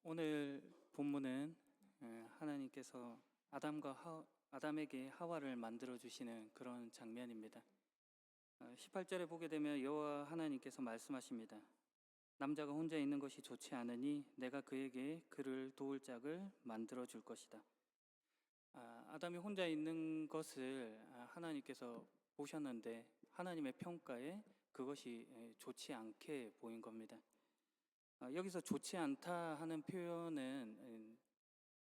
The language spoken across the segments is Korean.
오늘 본문은 하나님께서 아담에게 하와를 만들어 주시는 그런 장면입니다. 18절에 보게 되면 여호와 하나님께서 말씀하십니다. 남자가 혼자 있는 것이 좋지 않으니 내가 그에게 그를 도울 짝을 만들어 줄 것이다. 아담이 혼자 있는 것을 하나님께서 보셨는데 하나님의 평가에 그것이 좋지 않게 보인 겁니다. 여기서 좋지 않다 하는 표현은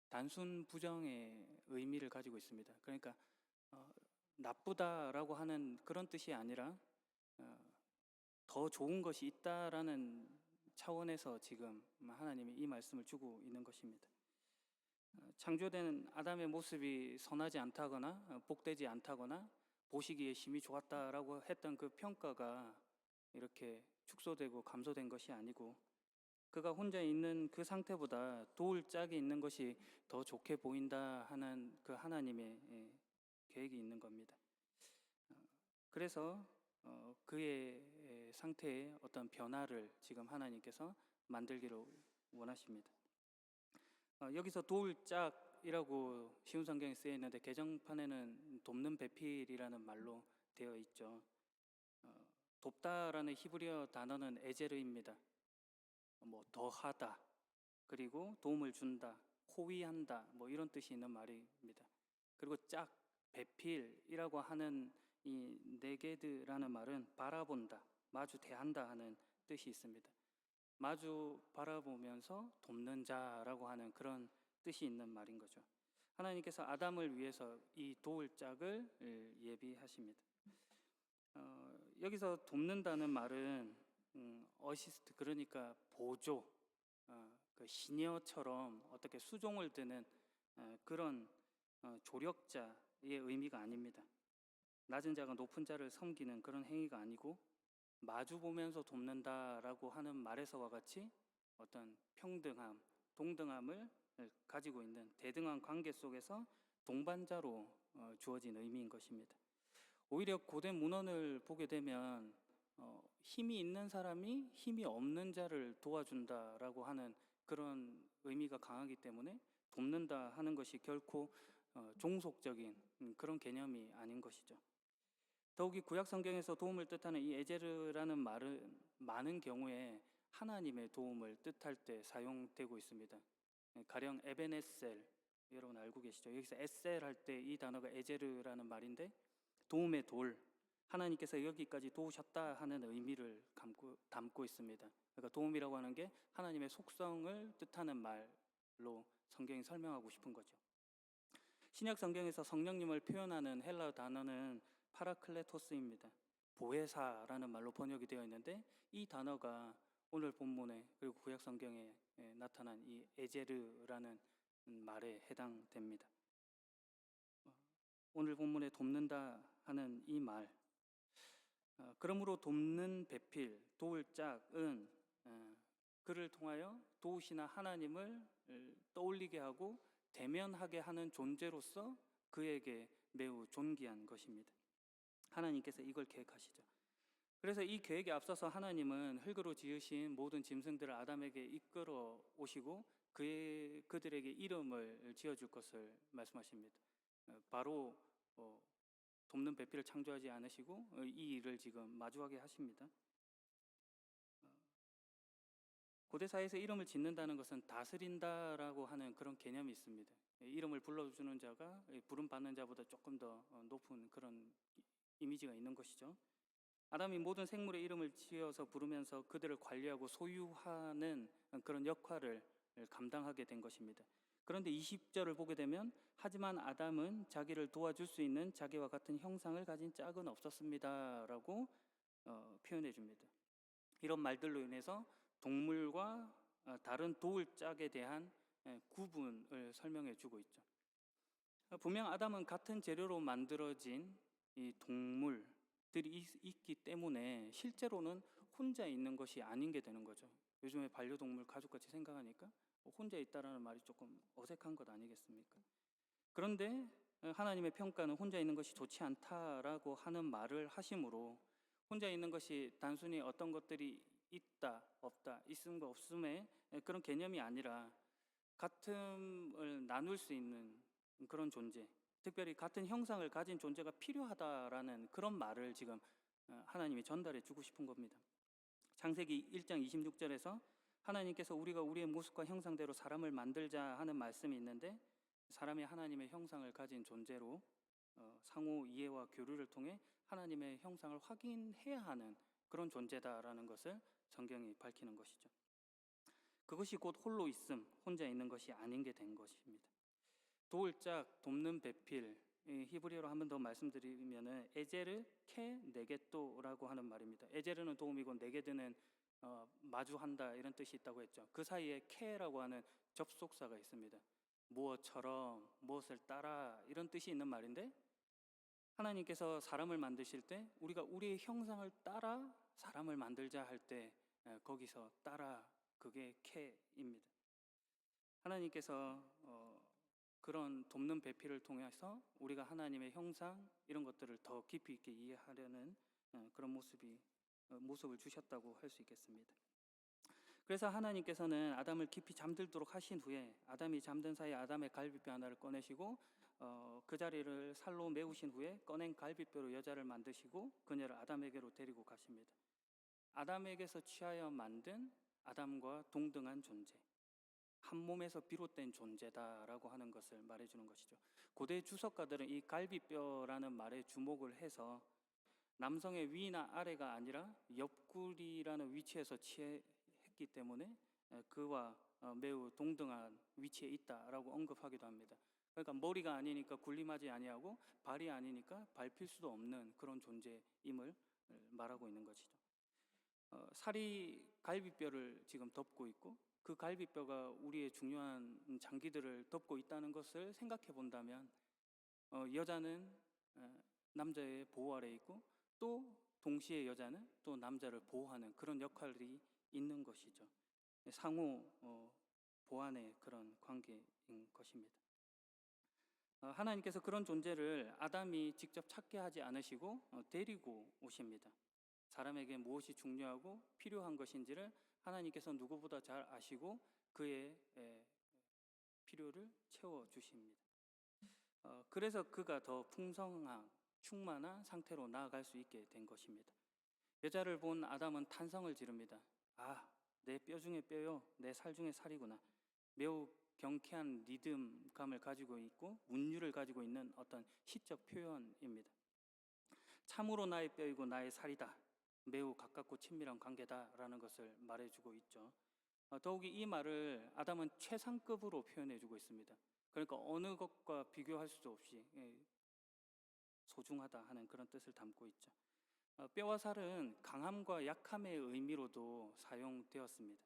단순 부정의 의미를 가지고 있습니다. 그러니까 나쁘다라고 하는 그런 뜻이 아니라 더 좋은 것이 있다라는 차원에서 지금 하나님이 이 말씀을 주고 있는 것입니다. 창조된 아담의 모습이 선하지 않다거나 복되지 않다거나 보시기에 심히 좋았다라고 했던 그 평가가 이렇게 축소되고 감소된 것이 아니고 그가 혼자 있는 그 상태보다 도울 짝이 있는 것이 더 좋게 보인다 하는 그 하나님의 계획이 있는 겁니다. 그래서 그의 상태에 어떤 변화를 지금 하나님께서 만들기를 원하십니다. 여기서 도울 짝이라고 쉬운 성경에 쓰여 있는데 개정판에는 돕는 배필이라는 말로 되어 있죠. 돕다라는 히브리어 단어는 에제르입니다. 더하다, 그리고 도움을 준다, 호위한다, 이런 뜻이 있는 말입니다. 그리고 짝, 배필이라고 하는 이 네게드라는 말은 바라본다, 마주 대한다 하는 뜻이 있습니다. 마주 바라보면서 돕는 자라고 하는 그런 뜻이 있는 말인 거죠. 하나님께서 아담을 위해서 이 도울 짝을 예비하십니다. 여기서 돕는다는 말은 어시스트, 그러니까 보조, 그 시녀처럼 어떻게 수종을 드는 그런 조력자의 의미가 아닙니다. 낮은 자가 높은 자를 섬기는 그런 행위가 아니고 마주 보면서 돕는다라고 하는 말에서와 같이 어떤 평등함, 동등함을 가지고 있는 대등한 관계 속에서 동반자로 주어진 의미인 것입니다. 오히려 고대 문헌을 보게 되면 힘이 있는 사람이 힘이 없는 자를 도와준다라고 하는 그런 의미가 강하기 때문에 돕는다 하는 것이 결코 종속적인 그런 개념이 아닌 것이죠. 더욱이 구약 성경에서 도움을 뜻하는 이 에제르라는 말은 많은 경우에 하나님의 도움을 뜻할 때 사용되고 있습니다. 가령 에벤에셀, 여러분 알고 계시죠? 여기서 에셀 할 때 이 단어가 에제르라는 말인데 도움의 돌, 하나님께서 여기까지 도우셨다 하는 의미를 담고 있습니다. 그러니까 도움이라고 하는 게 하나님의 속성을 뜻하는 말로 성경이 설명하고 싶은 거죠. 신약 성경에서 성령님을 표현하는 헬라어 단어는 파라클레토스입니다. 보혜사라는 말로 번역이 되어 있는데 이 단어가 오늘 본문에 그리고 구약 성경에 나타난 이 에제르라는 말에 해당됩니다. 오늘 본문에 돕는다 하는 이 말, 그러므로 돕는 배필, 도울 짝은 그를 통하여 도우시나 하나님을 떠올리게 하고 대면하게 하는 존재로서 그에게 매우 존귀한 것입니다. 하나님께서 이걸 계획하시죠. 그래서 이 계획에 앞서서 하나님은 흙으로 지으신 모든 짐승들을 아담에게 이끌어 오시고 그들에게 이름을 지어줄 것을 말씀하십니다. 바로 돕는 배필을 창조하지 않으시고 이 일을 지금 마주하게 하십니다. 고대 사회에서 이름을 짓는다는 것은 다스린다라고 하는 그런 개념이 있습니다. 이름을 불러주는 자가 부름 받는 자보다 조금 더 높은 그런 이미지가 있는 것이죠. 아담이 모든 생물의 이름을 지어서 부르면서 그들을 관리하고 소유하는 그런 역할을 감당하게 된 것입니다. 그런데 20절을 보게 되면 하지만 아담은 자기를 도와줄 수 있는 자기와 같은 형상을 가진 짝은 없었습니다 라고 표현해 줍니다. 이런 말들로 인해서 동물과 다른 도울 짝에 대한 구분을 설명해 주고 있죠. 분명 아담은 같은 재료로 만들어진 이 동물들이 있기 때문에 실제로는 혼자 있는 것이 아닌 게 되는 거죠. 요즘에 반려동물 가족같이 생각하니까 혼자 있다라는 말이 조금 어색한 것 아니겠습니까? 그런데 하나님의 평가는 혼자 있는 것이 좋지 않다라고 하는 말을 하심으로 혼자 있는 것이 단순히 어떤 것들이 있다, 없다, 있음과 없음의 그런 개념이 아니라 같음을 나눌 수 있는 그런 존재, 특별히 같은 형상을 가진 존재가 필요하다라는 그런 말을 지금 하나님이 전달해 주고 싶은 겁니다. 창세기 1장 26절에서 하나님께서 우리가 우리의 모습과 형상대로 사람을 만들자 하는 말씀이 있는데, 사람이 하나님의 형상을 가진 존재로 상호 이해와 교류를 통해 하나님의 형상을 확인해야 하는 그런 존재다라는 것을 성경이 밝히는 것이죠. 그것이 곧 홀로 있음, 혼자 있는 것이 아닌 게 된 것입니다. 도울짝, 돕는 배필, 히브리어로 한 번 더 말씀드리면은 에제르 케 네게또라고 하는 말입니다. 에제르는 도움이고 네게드는 마주한다 이런 뜻이 있다고 했죠. 그 사이에 케라고 하는 접속사가 있습니다. 무엇처럼, 무엇을 따라 이런 뜻이 있는 말인데, 하나님께서 사람을 만드실 때 우리가 우리의 형상을 따라 사람을 만들자 할 때 거기서 따라, 그게 케입니다. 하나님께서 그런 돕는 배필을 통해서 우리가 하나님의 형상 이런 것들을 더 깊이 있게 이해하려는 그런 모습을 주셨다고 할 수 있겠습니다. 그래서 하나님께서는 아담을 깊이 잠들도록 하신 후에 아담이 잠든 사이에 아담의 갈비뼈 하나를 꺼내시고 그 자리를 살로 메우신 후에 꺼낸 갈비뼈로 여자를 만드시고 그녀를 아담에게로 데리고 가십니다. 아담에게서 취하여 만든 아담과 동등한 존재, 한 몸에서 비롯된 존재다라고 하는 것을 말해주는 것이죠. 고대 주석가들은 이 갈비뼈라는 말에 주목을 해서 남성의 위나 아래가 아니라 옆구리라는 위치에서 취했기 때문에 그와 매우 동등한 위치에 있다라고 언급하기도 합니다. 그러니까 머리가 아니니까 군림하지 아니하고 발이 아니니까 밟힐 수도 없는 그런 존재임을 말하고 있는 것이죠. 살이 갈비뼈를 지금 덮고 있고 그 갈비뼈가 우리의 중요한 장기들을 덮고 있다는 것을 생각해 본다면 여자는 남자의 보호 아래 있고 또 동시에 여자는 또 남자를 보호하는 그런 역할이 있는 것이죠. 상호 보완의 그런 관계인 것입니다. 하나님께서 그런 존재를 아담이 직접 찾게 하지 않으시고 데리고 오십니다. 사람에게 무엇이 중요하고 필요한 것인지를 하나님께서 누구보다 잘 아시고 그의 필요를 채워주십니다. 그래서 그가 더 풍성한 충만한 상태로 나아갈 수 있게 된 것입니다. 여자를 본 아담은 탄성을 지릅니다. 아, 내 뼈 중에 뼈요, 내 살 중에 살이구나. 매우 경쾌한 리듬감을 가지고 있고 운율을 가지고 있는 어떤 시적 표현입니다. 참으로 나의 뼈이고 나의 살이다. 매우 가깝고 친밀한 관계다라는 것을 말해주고 있죠. 더욱이 이 말을 아담은 최상급으로 표현해주고 있습니다. 그러니까 어느 것과 비교할 수도 없이 소중하다 하는 그런 뜻을 담고 있죠. 뼈와 살은 강함과 약함의 의미로도 사용되었습니다.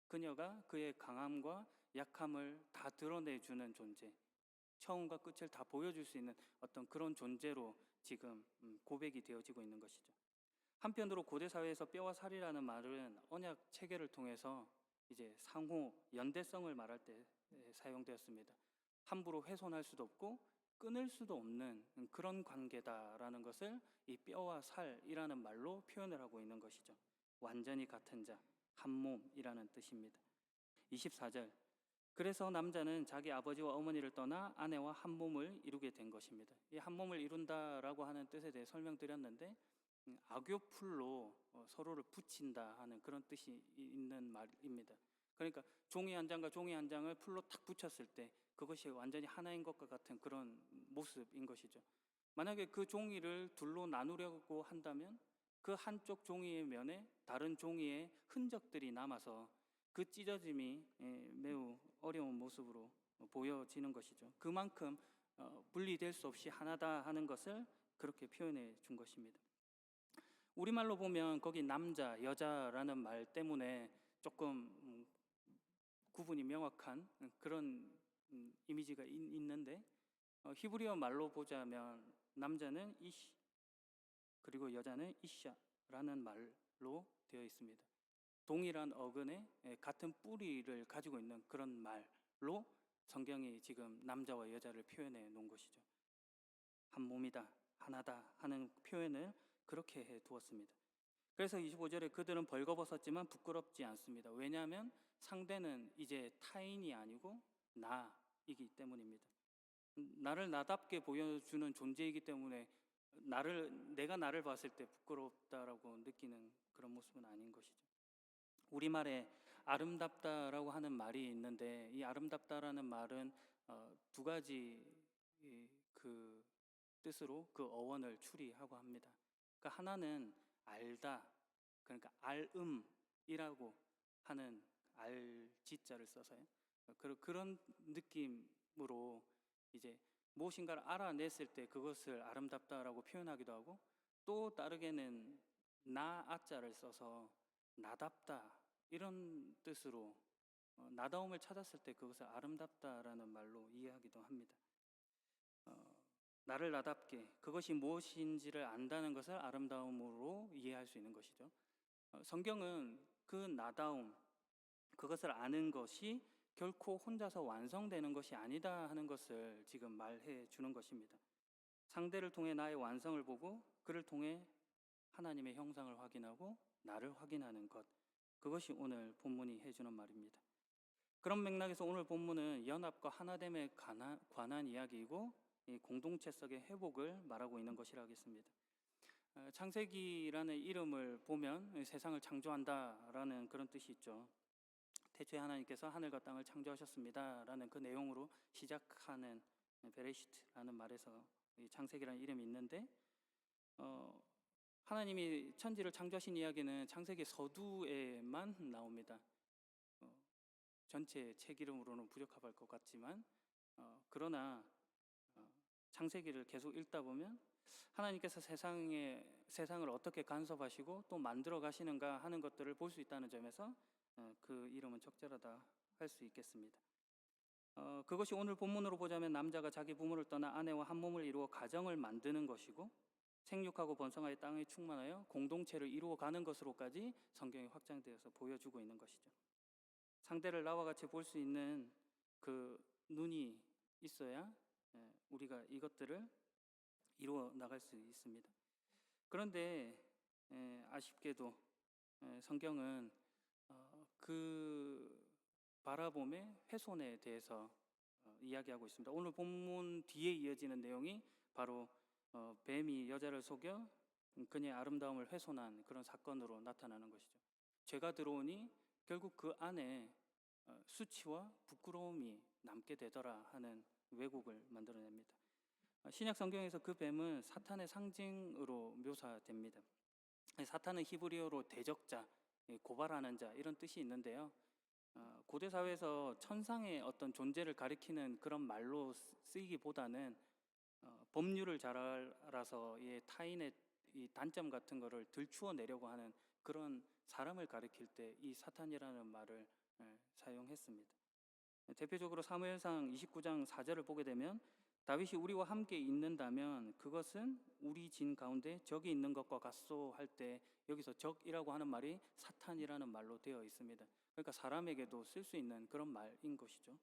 그녀가 그의 강함과 약함을 다 드러내주는 존재, 처음과 끝을 다 보여줄 수 있는 어떤 그런 존재로 지금 고백이 되어지고 있는 것이죠. 한편으로 고대 사회에서 뼈와 살이라는 말은 언약 체계를 통해서 이제 상호 연대성을 말할 때 사용되었습니다. 함부로 훼손할 수도 없고 끊을 수도 없는 그런 관계다라는 것을 이 뼈와 살이라는 말로 표현을 하고 있는 것이죠. 완전히 같은 자, 한 몸이라는 뜻입니다. 24절, 그래서 남자는 자기 아버지와 어머니를 떠나 아내와 한 몸을 이루게 된 것입니다. 이 한 몸을 이룬다라고 하는 뜻에 대해 설명드렸는데 악교풀로 서로를 붙인다 하는 그런 뜻이 있는 말입니다. 그러니까 종이 한 장과 종이 한 장을 풀로 탁 붙였을 때 그것이 완전히 하나인 것과 같은 그런 모습인 것이죠. 만약에 그 종이를 둘로 나누려고 한다면 그 한쪽 종이의 면에 다른 종이의 흔적들이 남아서 그 찢어짐이 매우 어려운 모습으로 보여지는 것이죠. 그만큼 분리될 수 없이 하나다 하는 것을 그렇게 표현해 준 것입니다. 우리말로 보면 거기 남자, 여자라는 말 때문에 조금 구분이 명확한 그런 이미지가 있는데 히브리어 말로 보자면 남자는 이시 그리고 여자는 이샤라는 말로 되어 있습니다. 동일한 어근에 같은 뿌리를 가지고 있는 그런 말로 성경이 지금 남자와 여자를 표현해 놓은 것이죠. 한 몸이다, 하나다 하는 표현을 그렇게 해 두었습니다. 그래서 25절에 그들은 벌거벗었지만 부끄럽지 않습니다. 왜냐하면 상대는 이제 타인이 아니고 나이기 때문입니다. 나를 나답게 보여주는 존재이기 때문에 내가 나를 봤을 때 부끄럽다라고 느끼는 그런 모습은 아닌 것이죠. 우리말에 아름답다라고 하는 말이 있는데, 이 아름답다라는 말은 두 가지 그 뜻으로 그 어원을 추리하고 합니다. 그러니까 하나는 알다, 그러니까 알음이라고 하는 알지자를 써서요. 그런 느낌으로 이제 무엇인가를 알아냈을 때 그것을 아름답다라고 표현하기도 하고, 또 다르게는 나아자를 써서 나답다 이런 뜻으로 나다움을 찾았을 때 그것을 아름답다라는 말로 이해하기도 합니다. 나를 나답게, 그것이 무엇인지를 안다는 것을 아름다움으로 이해할 수 있는 것이죠. 성경은 그 나다움, 그것을 아는 것이 결코 혼자서 완성되는 것이 아니다 하는 것을 지금 말해 주는 것입니다. 상대를 통해 나의 완성을 보고 그를 통해 하나님의 형상을 확인하고 나를 확인하는 것, 그것이 오늘 본문이 해주는 말입니다. 그런 맥락에서 오늘 본문은 연합과 하나됨에 관한 이야기이고, 이 공동체성의 회복을 말하고 있는 것이라 하겠습니다. 창세기라는 이름을 보면 세상을 창조한다라는 그런 뜻이 있죠. 태초에 하나님께서 하늘과 땅을 창조하셨습니다라는 그 내용으로 시작하는 베레시트라는 말에서 이 창세기라는 이름이 있는데, 하나님이 천지를 창조하신 이야기는 창세기 서두에만 나옵니다. 전체 책 이름으로는 부적합할 것 같지만, 그러나 창세기를 계속 읽다 보면 하나님께서 세상을 어떻게 간섭하시고 또 만들어 가시는가 하는 것들을 볼 수 있다는 점에서 그 이름은 적절하다 할 수 있겠습니다. 그것이 오늘 본문으로 보자면 남자가 자기 부모를 떠나 아내와 한 몸을 이루어 가정을 만드는 것이고, 생육하고 번성하여 땅에 충만하여 공동체를 이루어 가는 것으로까지 성경이 확장되어서 보여주고 있는 것이죠. 상대를 나와 같이 볼 수 있는 그 눈이 있어야 우리가 이것들을 이루어 나갈 수 있습니다. 그런데 아쉽게도 성경은 그 바라봄의 훼손에 대해서 이야기하고 있습니다. 오늘 본문 뒤에 이어지는 내용이 바로 뱀이 여자를 속여 그녀의 아름다움을 훼손한 그런 사건으로 나타나는 것이죠. 죄가 들어오니 결국 그 안에 수치와 부끄러움이 남게 되더라 하는 왜곡을 만들어냅니다. 신약 성경에서 그 뱀은 사탄의 상징으로 묘사됩니다. 사탄은 히브리어로 대적자, 고발하는 자 이런 뜻이 있는데요. 고대 사회에서 천상의 어떤 존재를 가리키는 그런 말로 쓰이기보다는 법률을 잘 알아서 타인의 이 단점 같은 거를 들추어 내려고 하는 그런 사람을 가리킬 때 이 사탄이라는 말을 사용했습니다. 대표적으로 사무엘상 29장 4절을 보게 되면 다윗이 우리와 함께 있는다면 그것은 우리 진 가운데 적이 있는 것과 같소 할 때, 여기서 적이라고 하는 말이 사탄이라는 말로 되어 있습니다. 그러니까 사람에게도 쓸 수 있는 그런 말인 것이죠.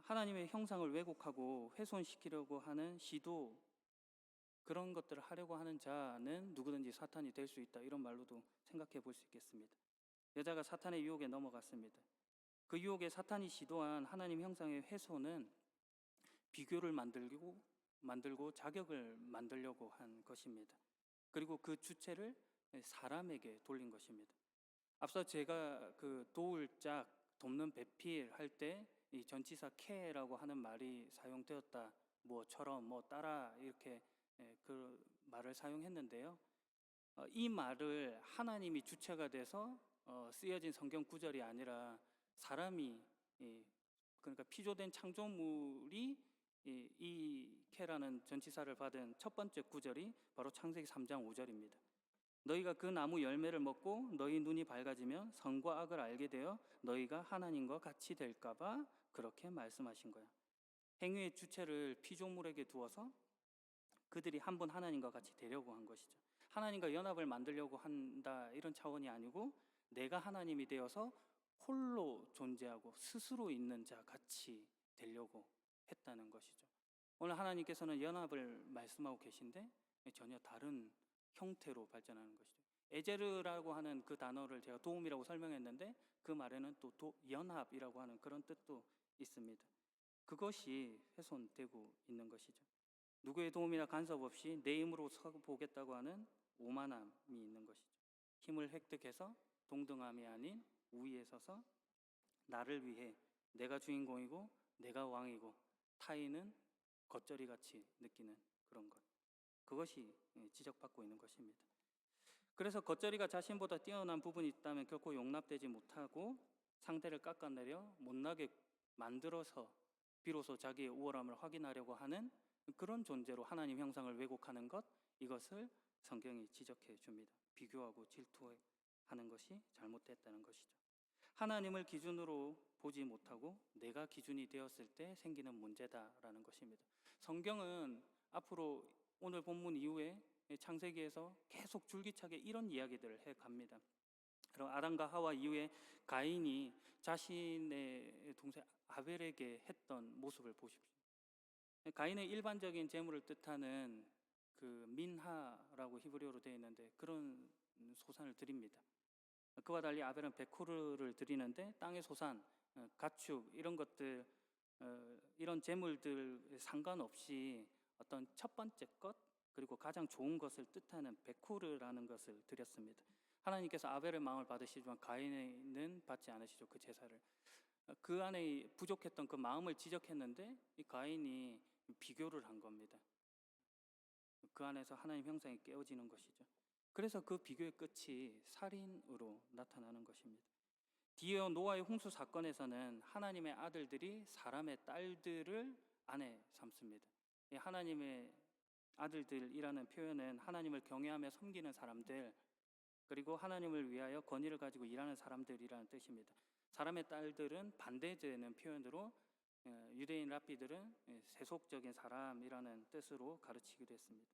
하나님의 형상을 왜곡하고 훼손시키려고 하는 시도, 그런 것들을 하려고 하는 자는 누구든지 사탄이 될 수 있다, 이런 말로도 생각해 볼 수 있겠습니다. 여자가 사탄의 유혹에 넘어갔습니다. 그 유혹에 사탄이 시도한 하나님 형상의 훼손은 비교를 만들고 자격을 만들려고 한 것입니다. 그리고 그 주체를 사람에게 돌린 것입니다. 앞서 제가 그 도울 짝, 돕는 배필 할 때 이 전치사 캐라고 하는 말이 사용되었다, 뭐처럼, 뭐 따라, 이렇게 그 말을 사용했는데요. 이 말을 하나님이 주체가 돼서 쓰여진 성경 구절이 아니라 사람이, 그러니까 피조된 창조물이 이 캐라는 전치사를 받은 첫 번째 구절이 바로 창세기 3장 5절입니다. 너희가 그 나무 열매를 먹고 너희 눈이 밝아지면 선과 악을 알게 되어 너희가 하나님과 같이 될까 봐 그렇게 말씀하신 거야. 행위의 주체를 피조물에게 두어서 그들이 한 번 하나님과 같이 되려고 한 것이죠. 하나님과 연합을 만들려고 한다, 이런 차원이 아니고 내가 하나님이 되어서 홀로 존재하고 스스로 있는 자 같이 되려고 했다는 것이죠. 오늘 하나님께서는 연합을 말씀하고 계신데 전혀 다른 형태로 발전하는 것이죠. 에제르라고 하는 그 단어를 제가 도움이라고 설명했는데 그 말에는 또 연합이라고 하는 그런 뜻도 있습니다. 그것이 훼손되고 있는 것이죠. 누구의 도움이나 간섭 없이 내 힘으로 서보겠다고 하는 오만함이 있는 것이죠. 힘을 획득해서 동등함이 아닌 우위에 서서 나를 위해 내가 주인공이고 내가 왕이고 타인은 겉절이같이 느끼는 그런 것. 그것이 지적받고 있는 것입니다. 그래서 겉절이가 자신보다 뛰어난 부분이 있다면 결코 용납되지 못하고 상대를 깎아내려 못나게 만들어서 비로소 자기의 우월함을 확인하려고 하는 그런 존재로 하나님 형상을 왜곡하는 것, 이것을 성경이 지적해 줍니다. 비교하고 질투하는 것이 잘못됐다는 것이죠. 하나님을 기준으로 보지 못하고 내가 기준이 되었을 때 생기는 문제다라는 것입니다. 성경은 앞으로 오늘 본문 이후에 창세기에서 계속 줄기차게 이런 이야기들을 해갑니다. 그럼 아담과 하와 이후에 가인이 자신의 동생 아벨에게 했던 모습을 보십시오. 가인의 일반적인 재물을 뜻하는 그 민하라고 히브리어로 되어 있는데 그런 소산을 드립니다. 그와 달리 아벨은 베쿠르를 드리는데 땅의 소산, 가축 이런 것들, 이런 재물들 상관없이 어떤 첫 번째 것 그리고 가장 좋은 것을 뜻하는 베쿠르라는 것을 드렸습니다. 하나님께서 아벨의 마음을 받으시지만 가인은 받지 않으시죠. 그 제사를. 그 안에 부족했던 그 마음을 지적했는데 이 가인이 비교를 한 겁니다. 그 안에서 하나님 형상이 깨어지는 것이죠. 그래서 그 비교의 끝이 살인으로 나타나는 것입니다. 뒤이어 노아의 홍수 사건에서는 하나님의 아들들이 사람의 딸들을 아내 삼습니다. 이 하나님의 아들들이라는 표현은 하나님을 경외하며 섬기는 사람들, 그리고 하나님을 위하여 권위를 가지고 일하는 사람들이라는 뜻입니다. 사람의 딸들은 반대되는 표현으로 유대인 랍비들은 세속적인 사람이라는 뜻으로 가르치기도 했습니다.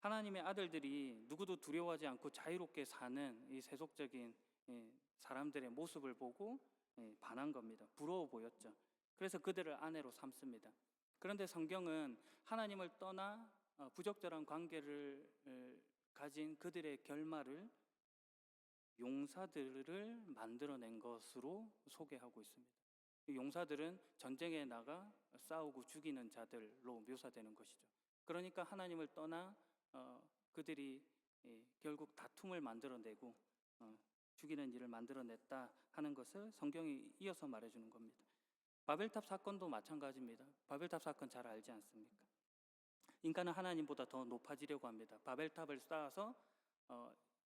하나님의 아들들이 누구도 두려워하지 않고 자유롭게 사는 이 세속적인 사람들의 모습을 보고 반한 겁니다. 부러워 보였죠. 그래서 그들을 아내로 삼습니다. 그런데 성경은 하나님을 떠나 부적절한 관계를 가진 그들의 결말을 용사들을 만들어낸 것으로 소개하고 있습니다. 용사들은 전쟁에 나가 싸우고 죽이는 자들로 묘사되는 것이죠. 그러니까 하나님을 떠나 그들이 결국 다툼을 만들어내고 죽이는 일을 만들어냈다 하는 것을 성경이 이어서 말해주는 겁니다. 바벨탑 사건도 마찬가지입니다. 바벨탑 사건 잘 알지 않습니까? 인간은 하나님보다 더 높아지려고 합니다. 바벨탑을 쌓아서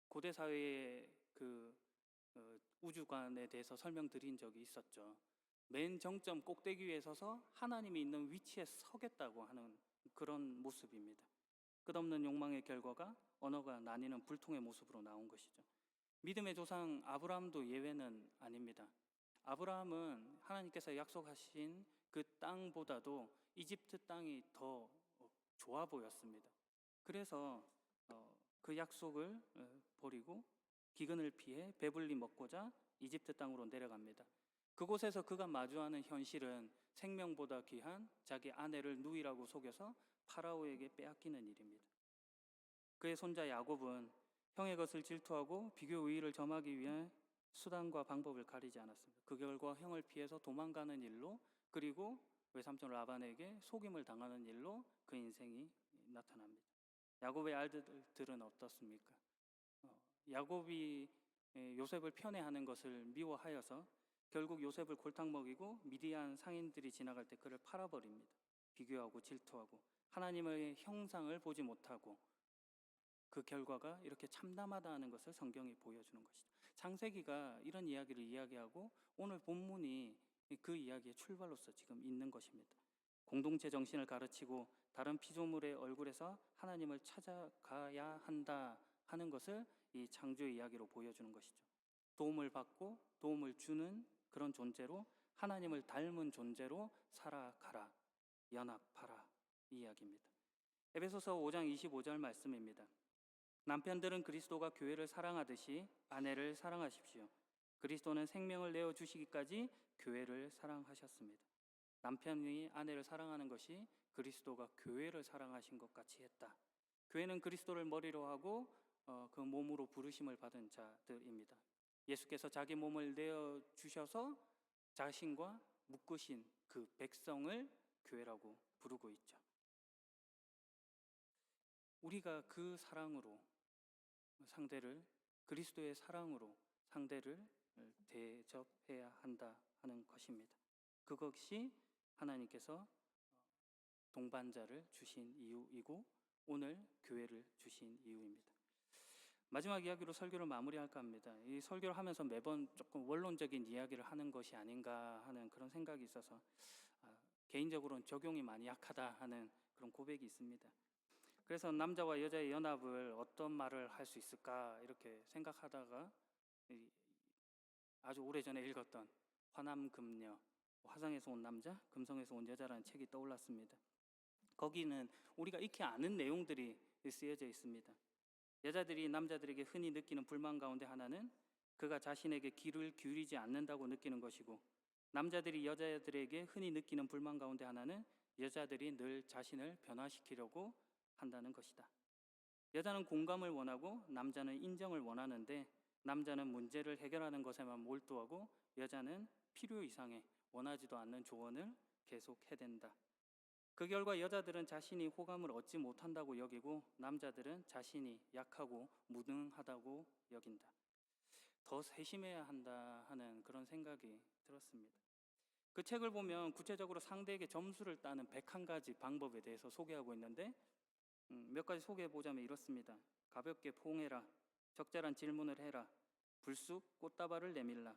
고대 사회의 그 우주관에 대해서 설명드린 적이 있었죠. 맨 정점 꼭대기 위에 서서 하나님이 있는 위치에 서겠다고 하는 그런 모습입니다. 끝없는 욕망의 결과가 언어가 나뉘는 불통의 모습으로 나온 것이죠. 믿음의 조상 아브라함도 예외는 아닙니다. 아브라함은 하나님께서 약속하신 그 땅보다도 이집트 땅이 더 좋아 보였습니다. 그래서 그 약속을 버리고 기근을 피해 배불리 먹고자 이집트 땅으로 내려갑니다. 그곳에서 그가 마주하는 현실은 생명보다 귀한 자기 아내를 누이라고 속여서 파라오에게 빼앗기는 일입니다. 그의 손자 야곱은 형의 것을 질투하고 비교 우위를 점하기 위해 수단과 방법을 가리지 않았습니다. 그 결과 형을 피해서 도망가는 일로, 그리고 외삼촌 라반에게 속임을 당하는 일로 그 인생이 나타납니다. 야곱의 아들들은 어떻습니까? 야곱이 요셉을 편애하는 것을 미워하여서 결국 요셉을 골탕 먹이고 미디안 상인들이 지나갈 때 그를 팔아버립니다. 비교하고 질투하고 하나님의 형상을 보지 못하고 그 결과가 이렇게 참담하다는 것을 성경이 보여주는 것이죠. 창세기가 이런 이야기를 이야기하고 오늘 본문이 그 이야기의 출발로서 지금 있는 것입니다. 공동체 정신을 가르치고 다른 피조물의 얼굴에서 하나님을 찾아가야 한다 하는 것을 이 창조의 이야기로 보여주는 것이죠. 도움을 받고 도움을 주는 그런 존재로, 하나님을 닮은 존재로 살아가라, 연합하라, 이 이야기입니다. 에베소서 5장 25절 말씀입니다. 남편들은 그리스도가 교회를 사랑하듯이 아내를 사랑하십시오. 그리스도는 생명을 내어주시기까지 교회를 사랑하셨습니다. 남편이 아내를 사랑하는 것이 그리스도가 교회를 사랑하신 것 같이 했다. 교회는 그리스도를 머리로 하고 그 몸으로 부르심을 받은 자들입니다. 예수께서 자기 몸을 내어 주셔서 자신과 묶으신 그 백성을 교회라고 부르고 있죠. 우리가 그 사랑으로 상대를, 그리스도의 사랑으로 상대를 대접해야 한다 하는 것입니다. 그것이 하나님께서 동반자를 주신 이유이고 오늘 교회를 주신 이유입니다. 마지막 이야기로 설교를 마무리할까 합니다. 이 설교를 하면서 매번 조금 원론적인 이야기를 하는 것이 아닌가 하는 그런 생각이 있어서 개인적으로는 적용이 많이 약하다 하는 그런 고백이 있습니다. 그래서 남자와 여자의 연합을 어떤 말을 할 수 있을까 이렇게 생각하다가 아주 오래전에 읽었던 화남금녀, 화성에서 온 남자, 금성에서 온 여자라는 책이 떠올랐습니다. 거기는 우리가 익히 아는 내용들이 쓰여져 있습니다. 여자들이 남자들에게 흔히 느끼는 불만 가운데 하나는 그가 자신에게 귀를 기울이지 않는다고 느끼는 것이고, 남자들이 여자들에게 흔히 느끼는 불만 가운데 하나는 여자들이 늘 자신을 변화시키려고 한다는 것이다. 여자는 공감을 원하고 남자는 인정을 원하는데, 남자는 문제를 해결하는 것에만 몰두하고 여자는 필요 이상의 원하지도 않는 조언을 계속 해댄다. 그 결과 여자들은 자신이 호감을 얻지 못한다고 여기고 남자들은 자신이 약하고 무능하다고 여긴다. 더 세심해야 한다 하는 그런 생각이 들었습니다. 그 책을 보면 구체적으로 상대에게 점수를 따는 101가지 방법에 대해서 소개하고 있는데 몇 가지 소개해보자면 이렇습니다. 가볍게 포옹해라. 적절한 질문을 해라. 불쑥 꽃다발을 내밀라.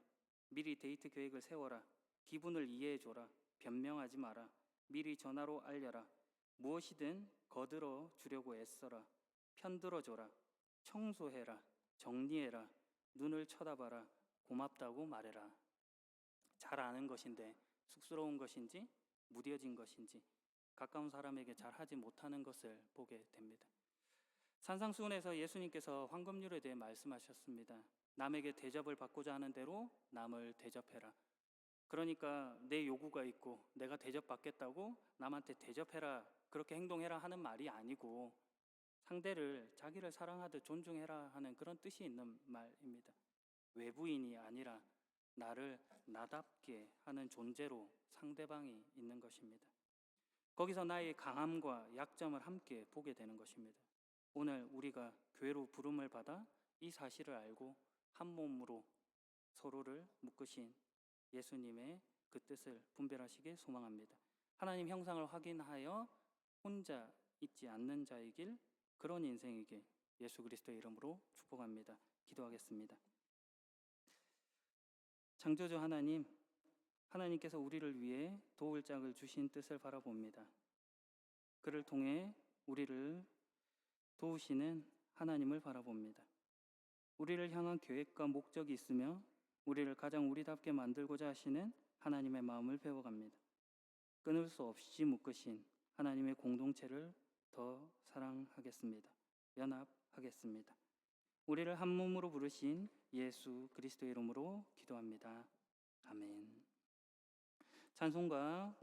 미리 데이트 계획을 세워라. 기분을 이해해줘라. 변명하지 마라. 미리 전화로 알려라. 무엇이든 거들어 주려고 애써라. 편들어줘라. 청소해라. 정리해라. 눈을 쳐다봐라. 고맙다고 말해라. 잘 아는 것인데 쑥스러운 것인지 무뎌진 것인지 가까운 사람에게 잘하지 못하는 것을 보게 됩니다. 산상수훈에서 예수님께서 황금률에 대해 말씀하셨습니다. 남에게 대접을 받고자 하는 대로 남을 대접해라. 그러니까 내 요구가 있고 내가 대접받겠다고 남한테 대접해라, 그렇게 행동해라 하는 말이 아니고 상대를 자기를 사랑하듯 존중해라 하는 그런 뜻이 있는 말입니다. 외부인이 아니라 나를 나답게 하는 존재로 상대방이 있는 것입니다. 거기서 나의 강함과 약점을 함께 보게 되는 것입니다. 오늘 우리가 교회로 부름을 받아 이 사실을 알고 한 몸으로 서로를 묶으신 예수님의 그 뜻을 분별하시길 소망합니다. 하나님 형상을 확인하여 혼자 있지 않는 자이길, 그런 인생이길 예수 그리스도의 이름으로 축복합니다. 기도하겠습니다. 창조주 하나님, 하나님께서 우리를 위해 도울 짝을 주신 뜻을 바라봅니다. 그를 통해 우리를 도우시는 하나님을 바라봅니다. 우리를 향한 계획과 목적이 있으며 우리를 가장 우리답게 만들고자 하시는 하나님의 마음을 배워갑니다. 끊을 수 없이 묶으신 하나님의 공동체를 더 사랑하겠습니다. 연합하겠습니다. 우리를 한 몸으로 부르신 예수 그리스도의 이름으로 기도합니다. 아멘. 찬송가